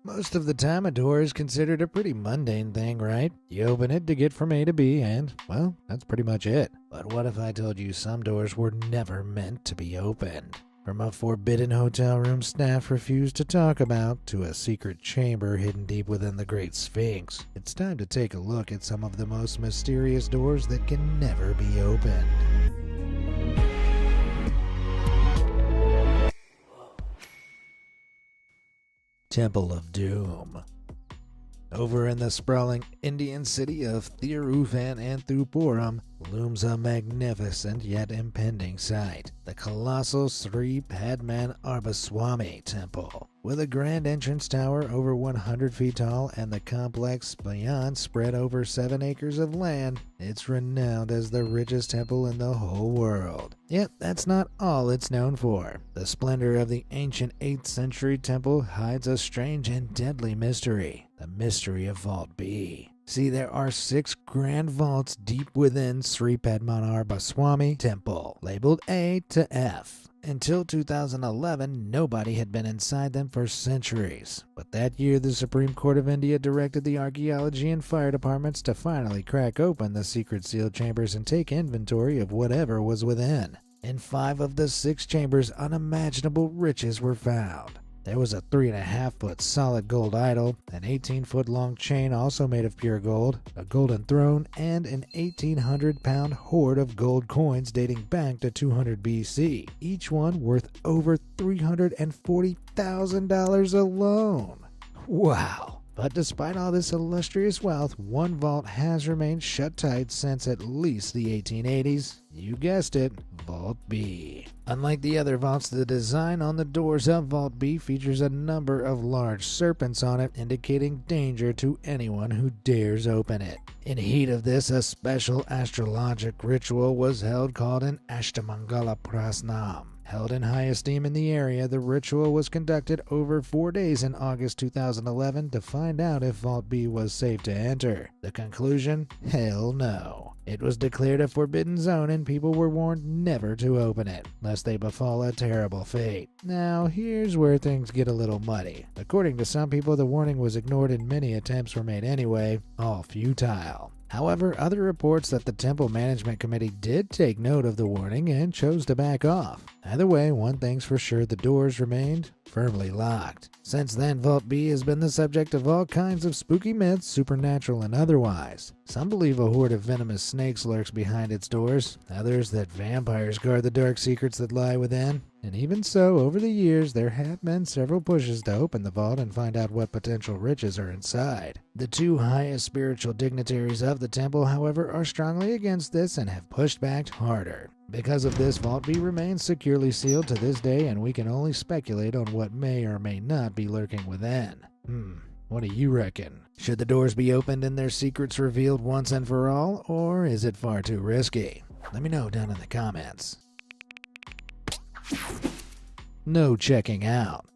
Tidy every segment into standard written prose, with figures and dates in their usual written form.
Most of the time, a door is considered a pretty mundane thing, right? You open it to get from A to B, and, well, that's pretty much it. But what if I told you some doors were never meant to be opened? From a forbidden hotel room staff refused to talk about, to a secret chamber hidden deep within the Great Sphinx, it's time to take a look at some of the most mysterious doors that can never be opened. Temple of Doom. Over in the sprawling Indian city of Thiruvananthapuram looms a magnificent yet impending sight, the colossal Sri Padmanabhaswamy Temple. With a grand entrance tower over 100 feet tall and the complex beyond spread over 7 acres of land, it's renowned as the richest temple in the whole world. Yet that's not all it's known for. The splendor of the ancient 8th century temple hides a strange and deadly mystery, the mystery of Vault B. See, there are 6 grand vaults deep within Sri Padmanabhaswamy Temple, labeled A to F. Until 2011, nobody had been inside them for centuries. But that year, the Supreme Court of India directed the archaeology and fire departments to finally crack open the secret sealed chambers and take inventory of whatever was within. In 5 of the 6 chambers, unimaginable riches were found. There was a 3.5-foot solid gold idol, an 18-foot-long chain also made of pure gold, a golden throne, and an 1,800-pound hoard of gold coins dating back to 200 BC, each one worth over $340,000 alone. Wow! But despite all this illustrious wealth, one vault has remained shut tight since at least the 1880s. You guessed it, Vault B. Unlike the other vaults, the design on the doors of Vault B features a number of large serpents on it, indicating danger to anyone who dares open it. In heat of this, a special astrologic ritual was held called an Ashtamangala Prasnam. Held in high esteem in the area, the ritual was conducted over 4 days in August 2011 to find out if Vault B was safe to enter. The conclusion? Hell no. It was declared a forbidden zone and people were warned never to open it, lest they befall a terrible fate. Now, here's where things get a little muddy. According to some people, the warning was ignored and many attempts were made anyway, all futile. However, other reports that the Temple Management Committee did take note of the warning and chose to back off. Either way, one thing's for sure, the doors remained firmly locked. Since then, Vault B has been the subject of all kinds of spooky myths, supernatural and otherwise. Some believe a horde of venomous snakes lurks behind its doors, others that vampires guard the dark secrets that lie within. And even so, over the years, there have been several pushes to open the vault and find out what potential riches are inside. The 2 highest spiritual dignitaries of the temple, however, are strongly against this and have pushed back harder. Because of this, Vault B remains securely sealed to this day, and we can only speculate on what may or may not be lurking within. What do you reckon? Should the doors be opened and their secrets revealed once and for all, or is it far too risky? Let me know down in the comments. No checking out.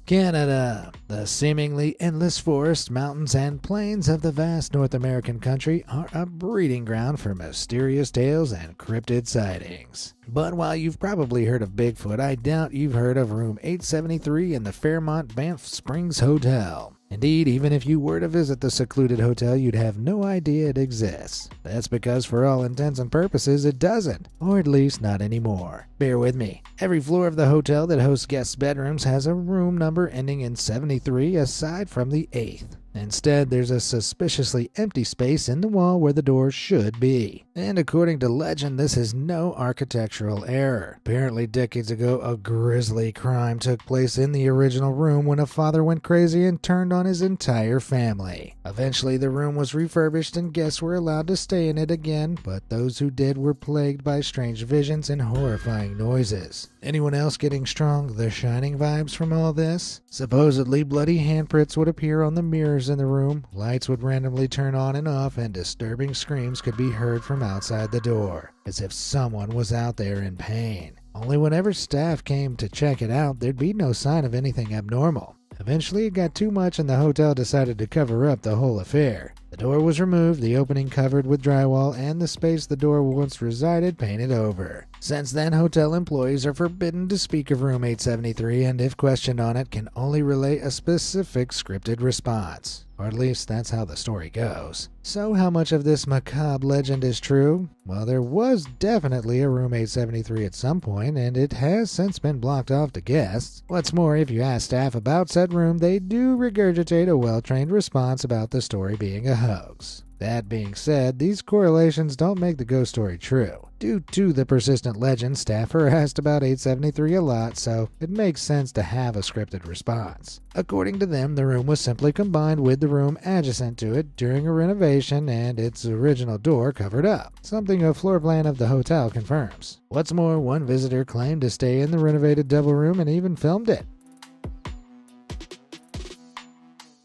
Canada. The seemingly endless forests, mountains, and plains of the vast North American country are a breeding ground for mysterious tales and cryptid sightings. But while you've probably heard of Bigfoot, I doubt you've heard of Room 873 in the Fairmont Banff Springs Hotel. Indeed, even if you were to visit the secluded hotel, you'd have no idea it exists. That's because for all intents and purposes, it doesn't. Or at least not anymore. Bear with me. Every floor of the hotel that hosts guest bedrooms has a room number ending in 73 aside from the 8th. Instead, there's a suspiciously empty space in the wall where the door should be. And according to legend, this is no architectural error. Apparently, decades ago, a grisly crime took place in the original room when a father went crazy and turned on his entire family. Eventually, the room was refurbished and guests were allowed to stay in it again, but those who did were plagued by strange visions and horrifying noises. Anyone else getting strong The Shining vibes from all this? Supposedly, bloody handprints would appear on the mirrors in the room, lights would randomly turn on and off, and disturbing screams could be heard from outside the door, as if someone was out there in pain. Only whenever staff came to check it out, there'd be no sign of anything abnormal. Eventually, it got too much and the hotel decided to cover up the whole affair. The door was removed, the opening covered with drywall, and the space the door once resided painted over. Since then, hotel employees are forbidden to speak of room 873, and if questioned on it, can only relate a specific scripted response. Or at least that's how the story goes. So how much of this macabre legend is true? Well, there was definitely a room 873 at some point, and it has since been blocked off to guests. What's more, if you ask staff about said room, they do regurgitate a well-trained response about the story being a hoax. That being said, these correlations don't make the ghost story true. Due to the persistent legend, staff are asked about 873 a lot, so it makes sense to have a scripted response. According to them, the room was simply combined with the room adjacent to it during a renovation and its original door covered up, something a floor plan of the hotel confirms. What's more, one visitor claimed to stay in the renovated double room and even filmed it.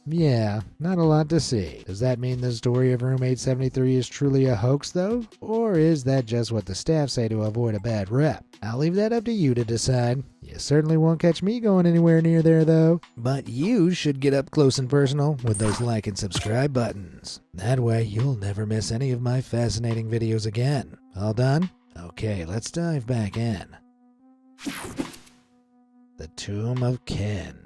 Yeah, not a lot to see. Does that mean the story of room 873 is truly a hoax though? Or is that just what the staff say to avoid a bad rep? I'll leave that up to you to decide. You certainly won't catch me going anywhere near there though. But you should get up close and personal with those like and subscribe buttons. That way you'll never miss any of my fascinating videos again. All done? Okay, let's dive back in. The Tomb of Ken.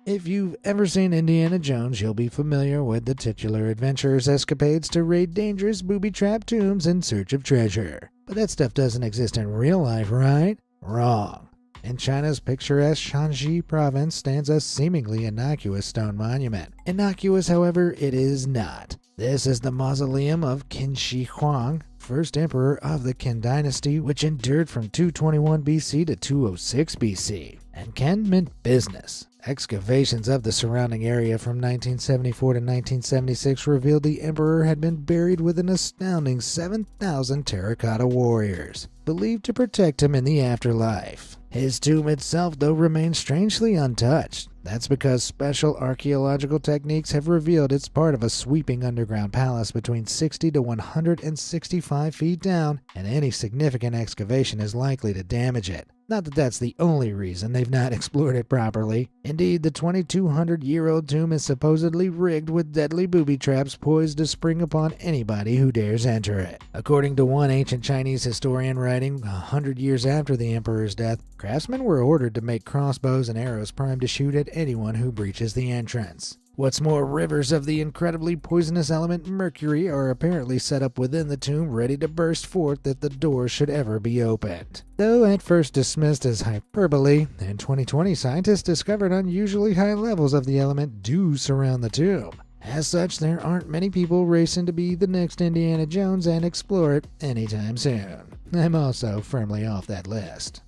If you've ever seen Indiana Jones, you'll be familiar with the titular adventurer's escapades to raid dangerous booby-trapped tombs in search of treasure. But that stuff doesn't exist in real life, right? Wrong. In China's picturesque Shanxi province stands a seemingly innocuous stone monument. Innocuous, however, it is not. This is the mausoleum of Qin Shi Huang, first emperor of the Qin dynasty, which endured from 221 BC to 206 BC. And Qin meant business. Excavations of the surrounding area from 1974 to 1976 revealed the emperor had been buried with an astounding 7,000 terracotta warriors, believed to protect him in the afterlife. His tomb itself, though, remains strangely untouched. That's because special archaeological techniques have revealed it's part of a sweeping underground palace between 60 to 165 feet down, and any significant excavation is likely to damage it. Not that that's the only reason they've not explored it properly. Indeed, the 2,200-year-old tomb is supposedly rigged with deadly booby traps poised to spring upon anybody who dares enter it. According to one ancient Chinese historian writing 100 years after the emperor's death, craftsmen were ordered to make crossbows and arrows primed to shoot at anyone who breaches the entrance. What's more, rivers of the incredibly poisonous element mercury are apparently set up within the tomb ready to burst forth if the door should ever be opened. Though at first dismissed as hyperbole, in 2020 scientists discovered unusually high levels of the element do surround the tomb. As such, there aren't many people racing to be the next Indiana Jones and explore it anytime soon. I'm also firmly off that list.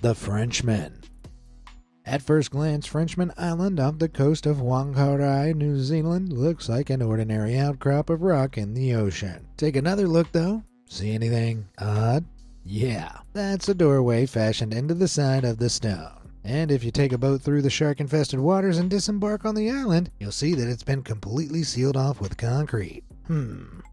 The Frenchman. At first glance, Frenchman Island off the coast of Whangarei, New Zealand, looks like an ordinary outcrop of rock in the ocean. Take another look though. See anything odd? Yeah, that's a doorway fashioned into the side of the stone. And if you take a boat through the shark-infested waters and disembark on the island, you'll see that it's been completely sealed off with concrete.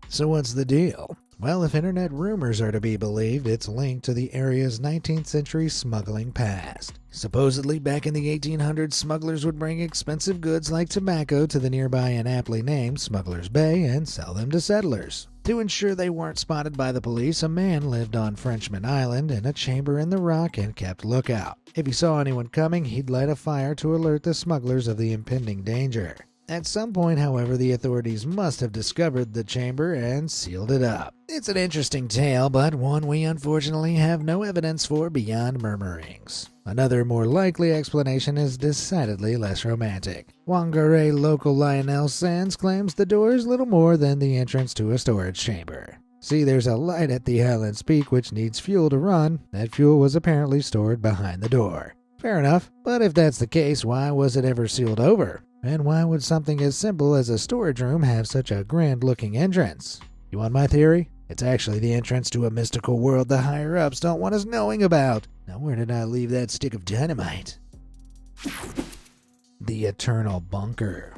So what's the deal? Well, if internet rumors are to be believed, it's linked to the area's 19th century smuggling past. Supposedly, back in the 1800s, smugglers would bring expensive goods like tobacco to the nearby and aptly named Smuggler's Bay and sell them to settlers. To ensure they weren't spotted by the police, a man lived on Frenchman Island in a chamber in the rock and kept lookout. If he saw anyone coming, he'd light a fire to alert the smugglers of the impending danger. At some point, however, the authorities must have discovered the chamber and sealed it up. It's an interesting tale, but one we unfortunately have no evidence for beyond murmurings. Another more likely explanation is decidedly less romantic. Whangarei local Lionel Sands claims the door is little more than the entrance to a storage chamber. See, there's a light at the island's peak which needs fuel to run. That fuel was apparently stored behind the door. Fair enough, but if that's the case, why was it ever sealed over? And why would something as simple as a storage room have such a grand-looking entrance? You want my theory? It's actually the entrance to a mystical world the higher-ups don't want us knowing about. Now where did I leave that stick of dynamite? The Eternal Bunker.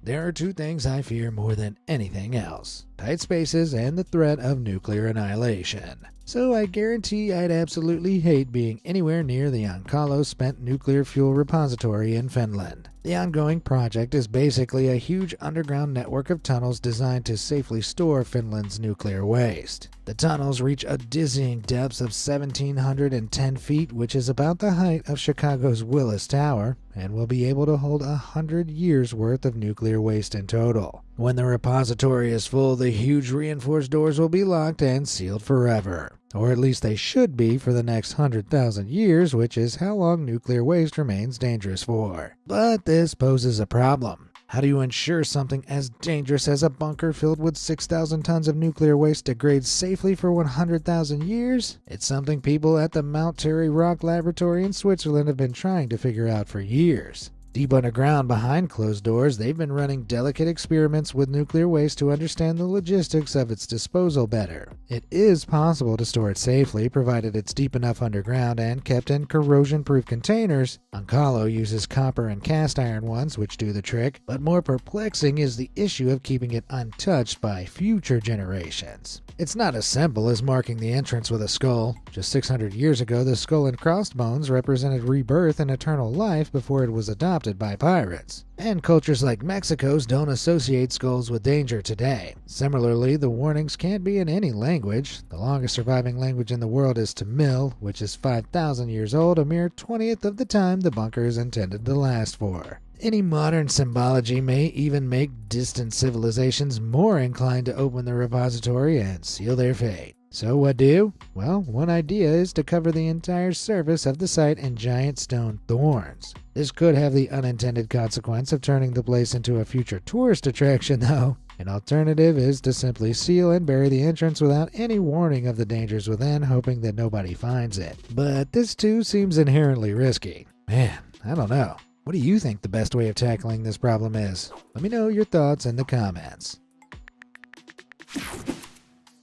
There are two things I fear more than anything else. tight spaces, and the threat of nuclear annihilation. So I guarantee I'd absolutely hate being anywhere near the Onkalo Spent Nuclear Fuel Repository in Finland. The ongoing project is basically a huge underground network of tunnels designed to safely store Finland's nuclear waste. The tunnels reach a dizzying depth of 1,710 feet, which is about the height of Chicago's Willis Tower, and will be able to hold 100 years' worth of nuclear waste in total. When the repository is full, the huge reinforced doors will be locked and sealed forever. Or at least they should be for the next 100,000 years, which is how long nuclear waste remains dangerous for. But this poses a problem. How do you ensure something as dangerous as a bunker filled with 6,000 tons of nuclear waste degrades safely for 100,000 years? It's something people at the Mount Terry Rock Laboratory in Switzerland have been trying to figure out for years. Deep underground behind closed doors, they've been running delicate experiments with nuclear waste to understand the logistics of its disposal better. It is possible to store it safely, provided it's deep enough underground and kept in corrosion-proof containers. Onkalo uses copper and cast iron ones, which do the trick, but more perplexing is the issue of keeping it untouched by future generations. It's not as simple as marking the entrance with a skull. Just 600 years ago, the skull and crossbones represented rebirth and eternal life before it was adopted by pirates. And cultures like Mexico's don't associate skulls with danger today. Similarly, the warnings can't be in any language. The longest surviving language in the world is Tamil, which is 5,000 years old, a mere 20th of the time the bunker is intended to last for. Any modern symbology may even make distant civilizations more inclined to open the repository and seal their fate. So what do? Well, one idea is to cover the entire surface of the site in giant stone thorns. This could have the unintended consequence of turning the place into a future tourist attraction, though. An alternative is to simply seal and bury the entrance without any warning of the dangers within, hoping that nobody finds it. But this too seems inherently risky. Man, I don't know. What do you think the best way of tackling this problem is? Let me know your thoughts in the comments.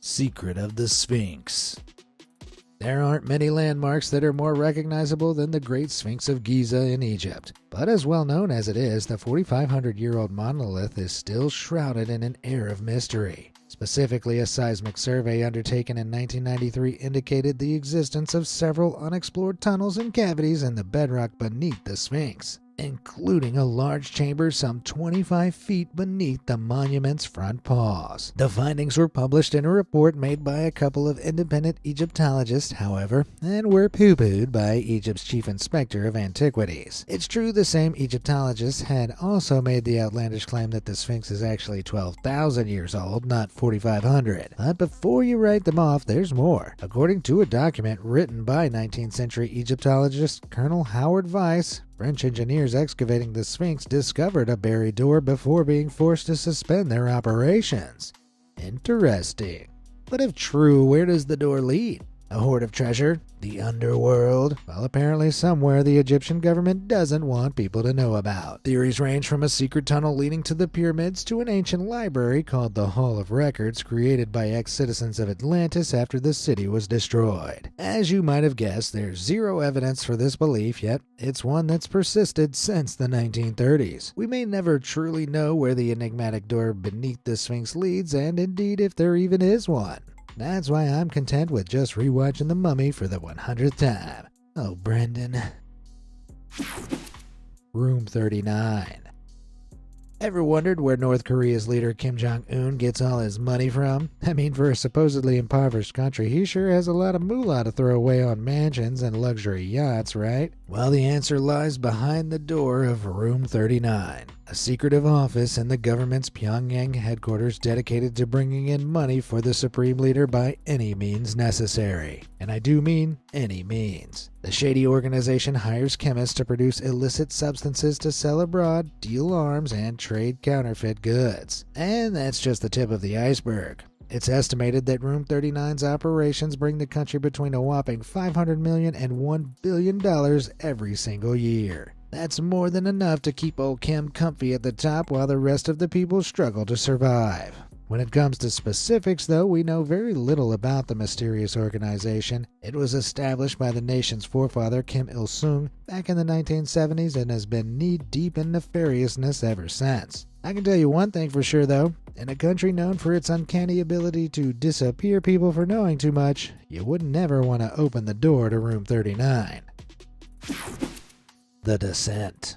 Secret of the Sphinx. There aren't many landmarks that are more recognizable than the Great Sphinx of Giza in Egypt. But as well known as it is, the 4,500-year-old monolith is still shrouded in an air of mystery. Specifically, a seismic survey undertaken in 1993 indicated the existence of several unexplored tunnels and cavities in the bedrock beneath the Sphinx, including a large chamber some 25 feet beneath the monument's front paws. The findings were published in a report made by a couple of independent Egyptologists, however, and were poo-pooed by Egypt's chief inspector of antiquities. It's true the same Egyptologists had also made the outlandish claim that the Sphinx is actually 12,000 years old, not 4,500. But before you write them off, there's more. According to a document written by 19th century Egyptologist Colonel Howard Weiss, French engineers excavating the Sphinx discovered a buried door before being forced to suspend their operations. Interesting. But if true, where does the door lead? A hoard of treasure? The underworld? Well, apparently somewhere the Egyptian government doesn't want people to know about. Theories range from a secret tunnel leading to the pyramids to an ancient library called the Hall of Records, created by ex-citizens of Atlantis after the city was destroyed. As you might have guessed, there's zero evidence for this belief, yet it's one that's persisted since the 1930s. We may never truly know where the enigmatic door beneath the Sphinx leads, and indeed if there even is one. That's why I'm content with just rewatching The Mummy for the 100th time. Oh, Brendan. Room 39. Ever wondered where North Korea's leader Kim Jong-un gets all his money from? I mean, for a supposedly impoverished country, he sure has a lot of moolah to throw away on mansions and luxury yachts, right? Well, the answer lies behind the door of Room 39, a secretive office in the government's Pyongyang headquarters dedicated to bringing in money for the supreme leader by any means necessary. And I do mean any means. The shady organization hires chemists to produce illicit substances to sell abroad, deal arms, and trade counterfeit goods. And that's just the tip of the iceberg. It's estimated that Room 39's operations bring the country between a whopping $500 million and $1 billion every single year. That's more than enough to keep old Kim comfy at the top while the rest of the people struggle to survive. When it comes to specifics, though, we know very little about the mysterious organization. It was established by the nation's forefather Kim Il-sung back in the 1970s and has been knee-deep in nefariousness ever since. I can tell you one thing for sure, though. In a country known for its uncanny ability to disappear people for knowing too much, you would never want to open the door to room 39. The Descent.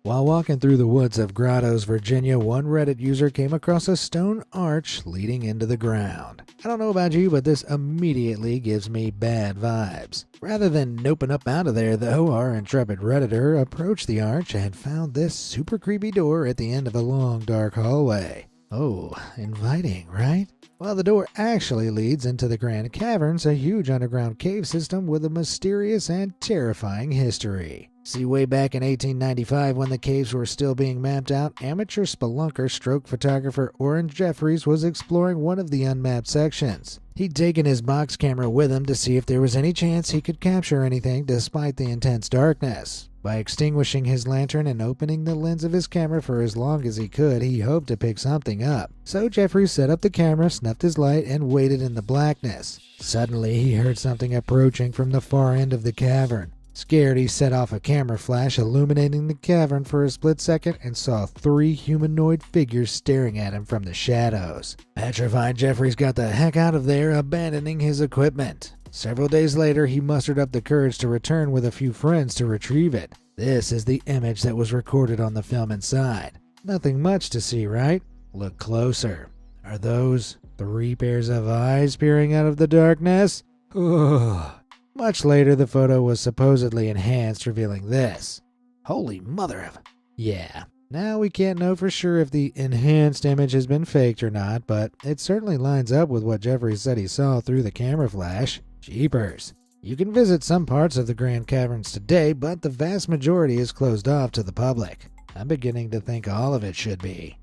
While walking through the woods of Grottoes, Virginia, one Reddit user came across a stone arch leading into the ground. I don't know about you, but this immediately gives me bad vibes. Rather than noping up out of there, though, our intrepid Redditor approached the arch and found this super creepy door at the end of a long, dark hallway. Oh, inviting, right? Well, the door actually leads into the Grand Caverns, a huge underground cave system with a mysterious and terrifying history. See, way back in 1895, when the caves were still being mapped out, amateur spelunker stroke photographer Orrin Jeffries was exploring one of the unmapped sections. He'd taken his box camera with him to see if there was any chance he could capture anything despite the intense darkness. By extinguishing his lantern and opening the lens of his camera for as long as he could, he hoped to pick something up. So Jeffries set up the camera, snuffed his light, and waited in the blackness. Suddenly, he heard something approaching from the far end of the cavern. Scared, he set off a camera flash, illuminating the cavern for a split second, and saw 3 humanoid figures staring at him from the shadows. Petrified, Jeffries got the heck out of there, abandoning his equipment. Several days later, he mustered up the courage to return with a few friends to retrieve it. This is the image that was recorded on the film inside. Nothing much to see, right? Look closer. Are those 3 pairs of eyes peering out of the darkness? Ugh. Much later, the photo was supposedly enhanced, revealing this. Holy mother of... Yeah, now we can't know for sure if the enhanced image has been faked or not, but it certainly lines up with what Jeffries said he saw through the camera flash. Jeepers. You can visit some parts of the Grand Caverns today, but the vast majority is closed off to the public. I'm beginning to think all of it should be.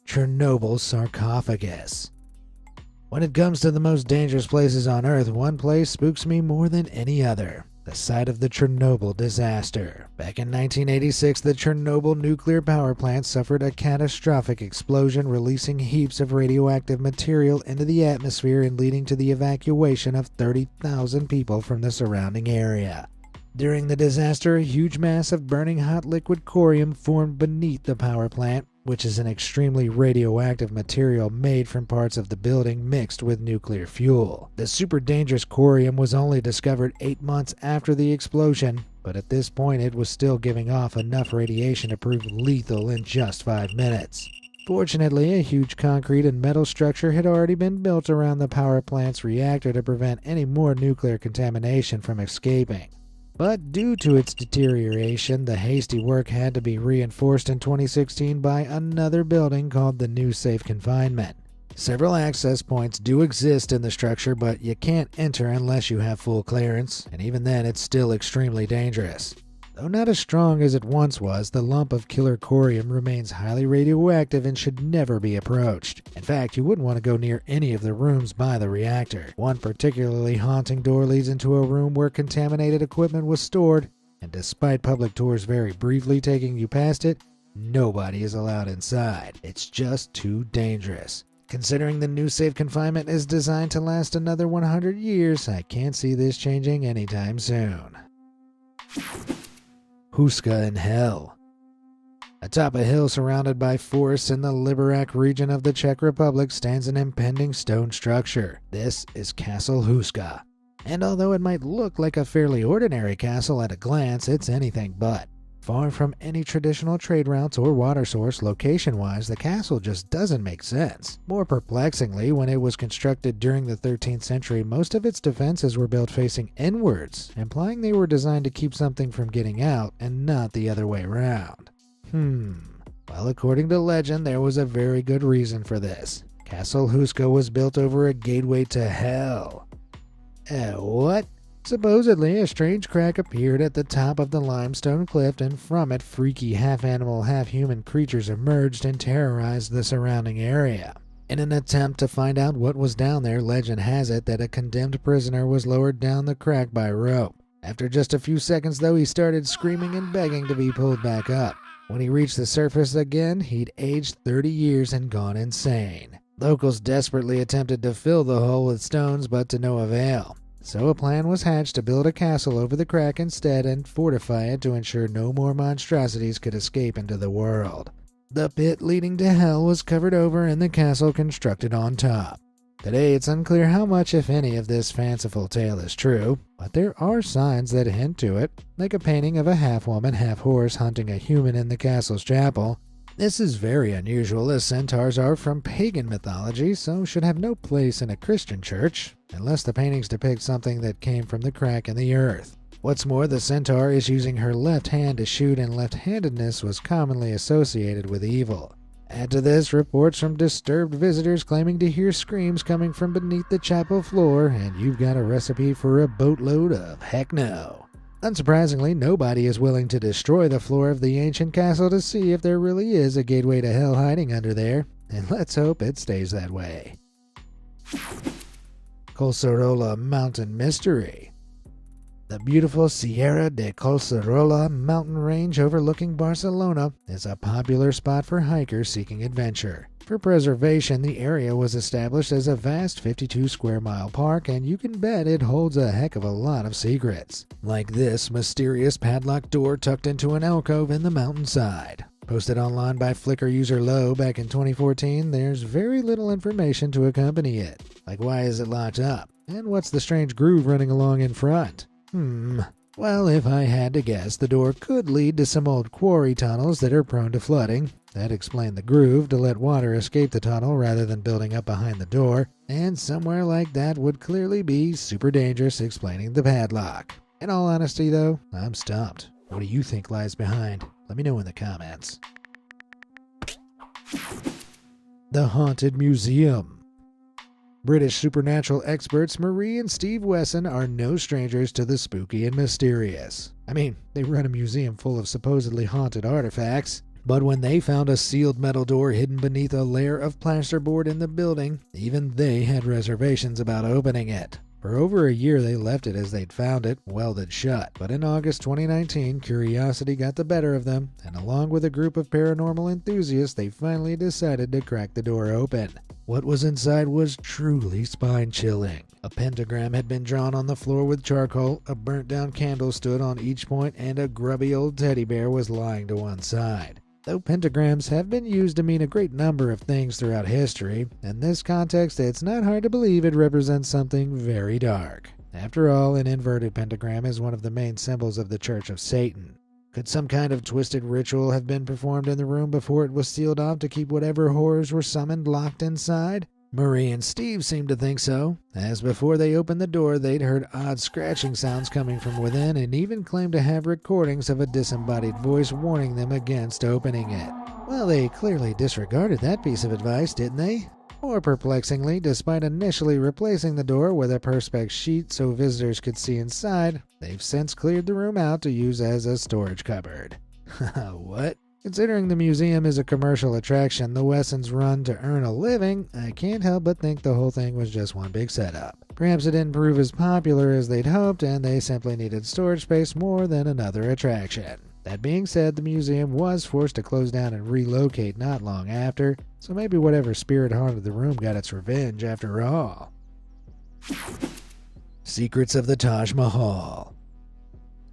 Chernobyl sarcophagus. When it comes to the most dangerous places on Earth, one place spooks me more than any other. The site of the Chernobyl disaster. Back in 1986, the Chernobyl nuclear power plant suffered a catastrophic explosion, releasing heaps of radioactive material into the atmosphere and leading to the evacuation of 30,000 people from the surrounding area. During the disaster, a huge mass of burning hot liquid corium formed beneath the power plant, which is an extremely radioactive material made from parts of the building mixed with nuclear fuel. The super dangerous corium was only discovered 8 months after the explosion, but at this point it was still giving off enough radiation to prove lethal in just 5 minutes. Fortunately, a huge concrete and metal structure had already been built around the power plant's reactor to prevent any more nuclear contamination from escaping. But due to its deterioration, the hasty work had to be reinforced in 2016 by another building called the New Safe Confinement. Several access points do exist in the structure, but you can't enter unless you have full clearance, and even then it's still extremely dangerous. Though not as strong as it once was, the lump of killer corium remains highly radioactive and should never be approached. In fact, you wouldn't want to go near any of the rooms by the reactor. One particularly haunting door leads into a room where contaminated equipment was stored, and despite public tours very briefly taking you past it, nobody is allowed inside. It's just too dangerous. Considering the New Safe Confinement is designed to last another 100 years, I can't see this changing anytime soon. Huska in Hell. Atop a hill surrounded by forests in the Liberec region of the Czech Republic stands an impending stone structure. This is Castle Huska. And although it might look like a fairly ordinary castle at a glance, it's anything but. Far from any traditional trade routes or water source, location-wise, the castle just doesn't make sense. More perplexingly, when it was constructed during the 13th century, most of its defenses were built facing inwards, implying they were designed to keep something from getting out and not the other way around. Well, according to legend, there was a very good reason for this. Castle Huska was built over a gateway to hell. What? Supposedly, a strange crack appeared at the top of the limestone cliff, and from it, freaky half-animal, half-human creatures emerged and terrorized the surrounding area. In an attempt to find out what was down there, legend has it that a condemned prisoner was lowered down the crack by rope. After just a few seconds, though, he started screaming and begging to be pulled back up. When he reached the surface again, he'd aged 30 years and gone insane. Locals desperately attempted to fill the hole with stones, but to no avail. So a plan was hatched to build a castle over the crack instead and fortify it to ensure no more monstrosities could escape into the world. The pit leading to hell was covered over and the castle constructed on top. Today it's unclear how much, if any, of this fanciful tale is true, but there are signs that hint to it, like a painting of a half-woman, half-horse hunting a human in the castle's chapel. This is very unusual, as centaurs are from pagan mythology, so should have no place in a Christian church, unless the paintings depict something that came from the crack in the earth. What's more, the centaur is using her left hand to shoot, and left-handedness was commonly associated with evil. Add to this reports from disturbed visitors claiming to hear screams coming from beneath the chapel floor, and you've got a recipe for a boatload of heck no. Unsurprisingly, nobody is willing to destroy the floor of the ancient castle to see if there really is a gateway to hell hiding under there, and let's hope it stays that way. Collserola Mountain Mystery. The beautiful Sierra de Collserola mountain range overlooking Barcelona is a popular spot for hikers seeking adventure. For preservation, the area was established as a vast 52-square-mile park, and you can bet it holds a heck of a lot of secrets. Like this mysterious padlocked door tucked into an alcove in the mountainside. Posted online by Flickr user Low back in 2014, there's very little information to accompany it. Like, why is it locked up? And what's the strange groove running along in front? Well, if I had to guess, the door could lead to some old quarry tunnels that are prone to flooding. That explained the groove to let water escape the tunnel rather than building up behind the door, and somewhere like that would clearly be super dangerous, explaining the padlock. In all honesty, though, I'm stumped. What do you think lies behind? Let me know in the comments. The Haunted Museum. British supernatural experts Marie and Steve Wesson are no strangers to the spooky and mysterious. I mean, they run a museum full of supposedly haunted artifacts, but when they found a sealed metal door hidden beneath a layer of plasterboard in the building, even they had reservations about opening it. For over a year they left it as they'd found it, welded shut, but in August 2019, curiosity got the better of them, and along with a group of paranormal enthusiasts, they finally decided to crack the door open. What was inside was truly spine-chilling. A pentagram had been drawn on the floor with charcoal, a burnt-down candle stood on each point, and a grubby old teddy bear was lying to one side. Though pentagrams have been used to mean a great number of things throughout history, in this context it's not hard to believe it represents something very dark. After all, an inverted pentagram is one of the main symbols of the Church of Satan. Could some kind of twisted ritual have been performed in the room before it was sealed off to keep whatever horrors were summoned locked inside? Marie and Steve seemed to think so, as before they opened the door they'd heard odd scratching sounds coming from within, and even claimed to have recordings of a disembodied voice warning them against opening it. Well, they clearly disregarded that piece of advice, didn't they? More perplexingly, despite initially replacing the door with a perspex sheet so visitors could see inside, they've since cleared the room out to use as a storage cupboard. What? Considering the museum is a commercial attraction the Wessons run to earn a living, I can't help but think the whole thing was just one big setup. Perhaps it didn't prove as popular as they'd hoped, and they simply needed storage space more than another attraction. That being said, the museum was forced to close down and relocate not long after, so maybe whatever spirit haunted the room got its revenge after all. Secrets of the Taj Mahal.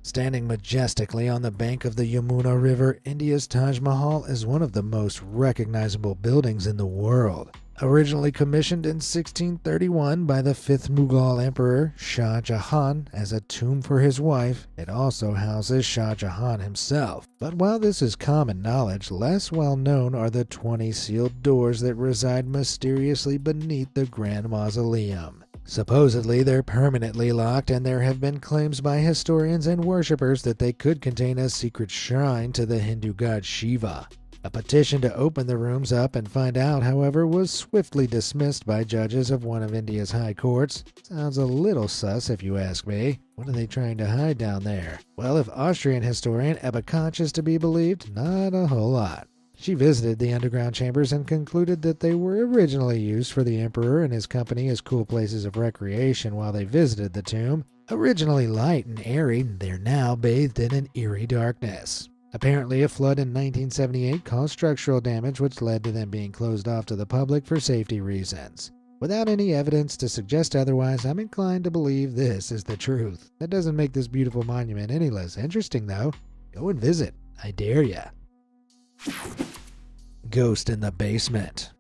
Standing majestically on the bank of the Yamuna River, India's Taj Mahal is one of the most recognizable buildings in the world. Originally commissioned in 1631 by the 5th Mughal Emperor Shah Jahan as a tomb for his wife, it also houses Shah Jahan himself. But while this is common knowledge, less well known are the 20 sealed doors that reside mysteriously beneath the Grand Mausoleum. Supposedly, they're permanently locked, and there have been claims by historians and worshippers that they could contain a secret shrine to the Hindu god Shiva. A petition to open the rooms up and find out, however, was swiftly dismissed by judges of one of India's high courts. Sounds a little sus if you ask me. What are they trying to hide down there? Well, if Austrian historian Ebba Koch is to be believed, not a whole lot. She visited the underground chambers and concluded that they were originally used for the emperor and his company as cool places of recreation while they visited the tomb. Originally light and airy, they're now bathed in an eerie darkness. Apparently, a flood in 1978 caused structural damage, which led to them being closed off to the public for safety reasons. Without any evidence to suggest otherwise, I'm inclined to believe this is the truth. That doesn't make this beautiful monument any less interesting, though. Go and visit. I dare ya. Ghost in the Basement.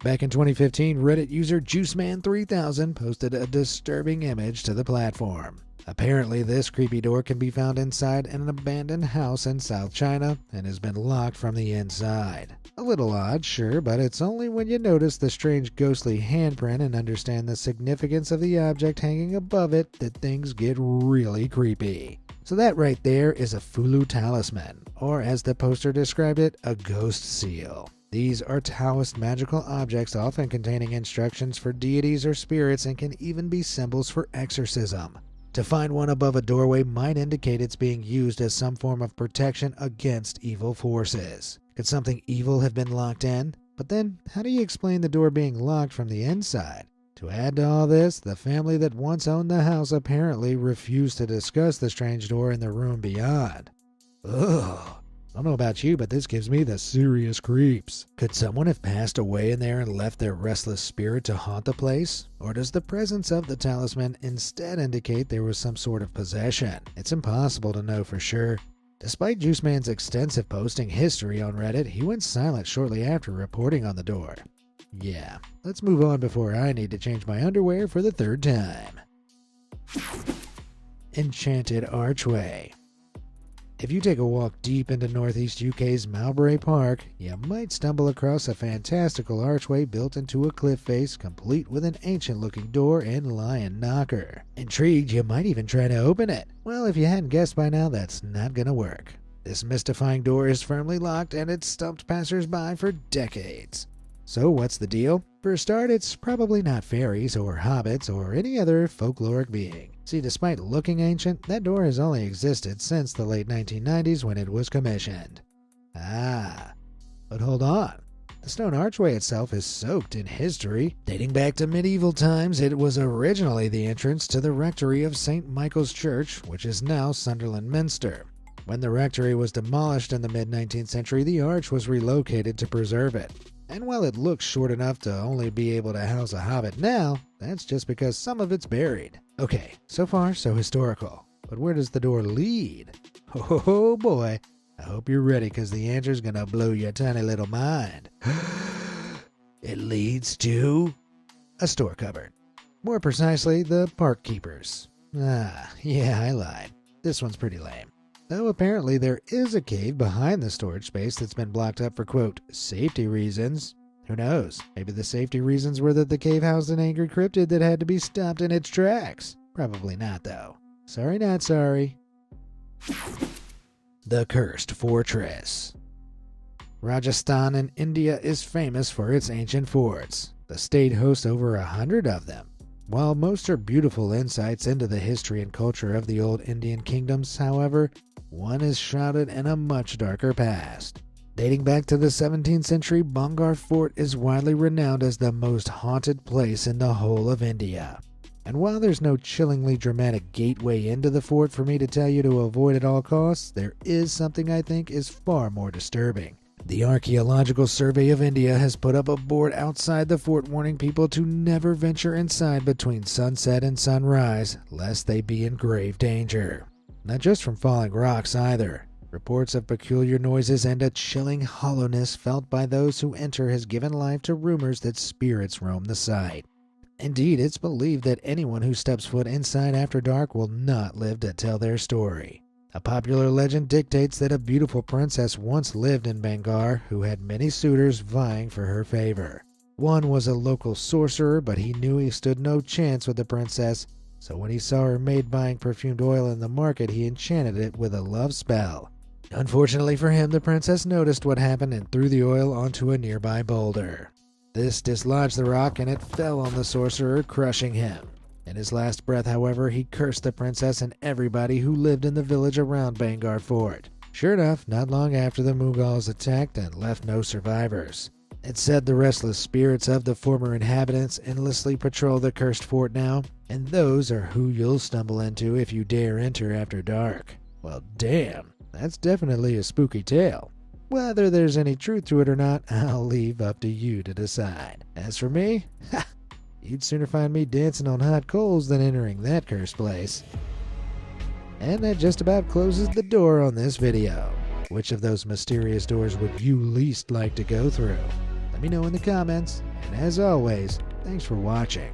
Back in 2015, Reddit user JuiceMan3000 posted a disturbing image to the platform. Apparently, this creepy door can be found inside an abandoned house in South China and has been locked from the inside. A little odd, sure, but it's only when you notice the strange ghostly handprint and understand the significance of the object hanging above it that things get really creepy. So that right there is a Fulu talisman, or as the poster described it, a ghost seal. These are Taoist magical objects often containing instructions for deities or spirits and can even be symbols for exorcism. To find one above a doorway might indicate it's being used as some form of protection against evil forces. Could something evil have been locked in? But then, how do you explain the door being locked from the inside? To add to all this, the family that once owned the house apparently refused to discuss the strange door in the room beyond. Ugh. I don't know about you, but this gives me the serious creeps. Could someone have passed away in there and left their restless spirit to haunt the place? Or does the presence of the talisman instead indicate there was some sort of possession? It's impossible to know for sure. Despite JuiceMan's extensive posting history on Reddit, he went silent shortly after reporting on the door. Yeah, let's move on before I need to change my underwear for the third time. Enchanted Archway. If you take a walk deep into northeast UK's Mowbray Park, you might stumble across a fantastical archway built into a cliff face, complete with an ancient-looking door and lion knocker. Intrigued, you might even try to open it. Well, if you hadn't guessed by now, that's not gonna work. This mystifying door is firmly locked, and it's stumped passers-by for decades. So what's the deal? For a start, it's probably not fairies or hobbits or any other folkloric being. See, despite looking ancient, that door has only existed since the late 1990s when it was commissioned. But hold on. The stone archway itself is soaked in history. Dating back to medieval times, it was originally the entrance to the rectory of St. Michael's Church, which is now Sunderland Minster. When the rectory was demolished in the mid-19th century, the arch was relocated to preserve it. And while it looks short enough to only be able to house a hobbit now, that's just because some of it's buried. Okay, so far so historical. But where does the door lead? Oh boy, I hope you're ready because the answer's gonna blow your tiny little mind. It leads to a store cupboard. More precisely, the park keepers. Yeah, I lied. This one's pretty lame. Though apparently there is a cave behind the storage space that's been blocked up for, quote, safety reasons. Who knows? Maybe the safety reasons were that the cave housed an angry cryptid that had to be stopped in its tracks. Probably not, though. Sorry, not sorry. The Cursed Fortress. Rajasthan in India is famous for its ancient forts. The state hosts over 100 of them. While most are beautiful insights into the history and culture of the old Indian kingdoms, however, one is shrouded in a much darker past. Dating back to the 17th century, Bangar Fort is widely renowned as the most haunted place in the whole of India. And while there's no chillingly dramatic gateway into the fort for me to tell you to avoid at all costs, there is something I think is far more disturbing. The Archaeological Survey of India has put up a board outside the fort warning people to never venture inside between sunset and sunrise, lest they be in grave danger. Not just from falling rocks either. Reports of peculiar noises and a chilling hollowness felt by those who enter has given life to rumors that spirits roam the site. Indeed, it's believed that anyone who steps foot inside after dark will not live to tell their story. A popular legend dictates that a beautiful princess once lived in Bangar who had many suitors vying for her favor. One was a local sorcerer, but he knew he stood no chance with the princess, so when he saw her maid buying perfumed oil in the market, he enchanted it with a love spell. Unfortunately for him, the princess noticed what happened and threw the oil onto a nearby boulder. This dislodged the rock and it fell on the sorcerer, crushing him. In his last breath, however, he cursed the princess and everybody who lived in the village around Bangar Fort. Sure enough, not long after the Mughals attacked and left no survivors. It's said the restless spirits of the former inhabitants endlessly patrol the cursed fort now, and those are who you'll stumble into if you dare enter after dark. Well, damn, that's definitely a spooky tale. Whether there's any truth to it or not, I'll leave up to you to decide. As for me, you'd sooner find me dancing on hot coals than entering that cursed place. And that just about closes the door on this video. Which of those mysterious doors would you least like to go through? Let me know in the comments, and as always, thanks for watching.